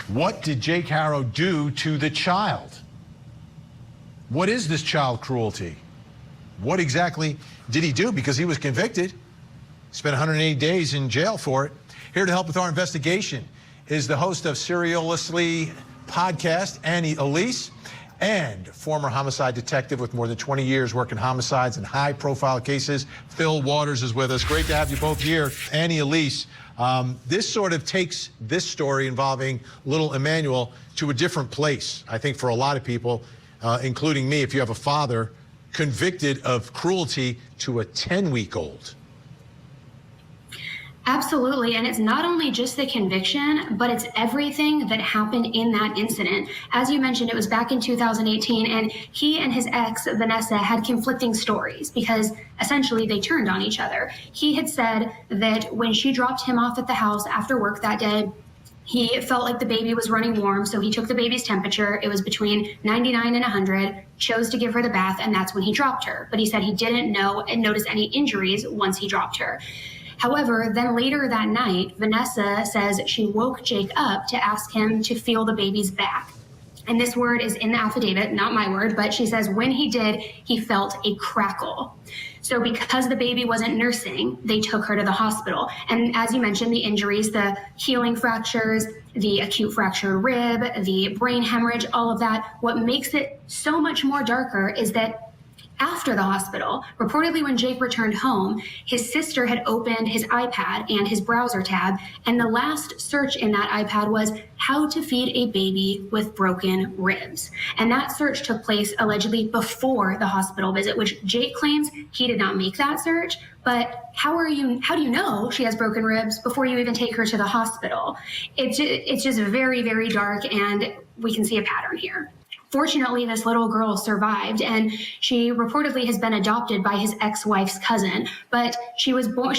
What did Jake Harrow do to the child? What is this child cruelty? What exactly did he do? Because he was convicted. Spent 180 days in jail for it. Here to help with our investigation is the host of Serialously podcast, Annie Elise, and former homicide detective with more than 20 years working homicides and high-profile cases. Phil Waters is with us. Great to have you both here. Annie Elise, this sort of takes this story involving little Emmanuel to a different place, I think, for a lot of people, including me, if you have a father convicted of cruelty to a 10-week-old. Absolutely, and it's not only just the conviction, but it's everything that happened in that incident. As you mentioned, it was back in 2018, and he and his ex, Vanessa, had conflicting stories because essentially they turned on each other. He had said that when she dropped him off at the house after work that day, he felt like the baby was running warm, so he took the baby's temperature. It was between 99 and 100, chose to give her the bath, and that's when he dropped her. But he said he didn't notice any injuries once he dropped her. However, then later that night, Vanessa says she woke Jake up to ask him to feel the baby's back. And this word is in the affidavit, not my word, but she says when he did, he felt a crackle. So because the baby wasn't nursing, they took her to the hospital. And as you mentioned, the injuries, the healing fractures, the acute fractured rib, the brain hemorrhage, all of that, what makes it so much more darker is that after the hospital, reportedly when Jake returned home, his sister had opened his iPad and his browser tab, and the last search in that iPad was how to feed a baby with broken ribs. And that search took place allegedly before the hospital visit, which Jake claims he did not make that search. But how do you know she has broken ribs before you even take her to the hospital? It's just very, very dark, and we can see a pattern here. Fortunately, this little girl survived, and she reportedly has been adopted by his ex-wife's cousin. But she was born.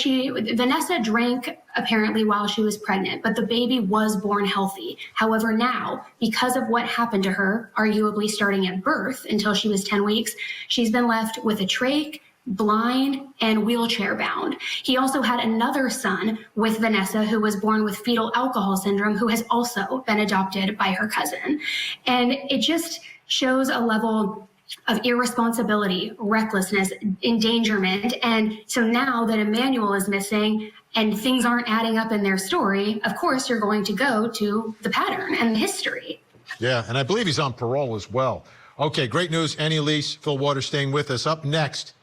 Vanessa drank apparently while she was pregnant, but the baby was born healthy. However, now, because of what happened to her, arguably starting at birth until she was 10 weeks, she's been left with a trach, blind, and wheelchair bound. He also had another son with Vanessa who was born with fetal alcohol syndrome, who has also been adopted by her cousin. And it just shows a level of irresponsibility, recklessness, endangerment. And so now that Emmanuel is missing and things aren't adding up in their story, of course, you're going to go to the pattern and the history. Yeah, and I believe he's on parole as well. Okay, great news. Annie Elise, Phil Waters staying with us. Up next,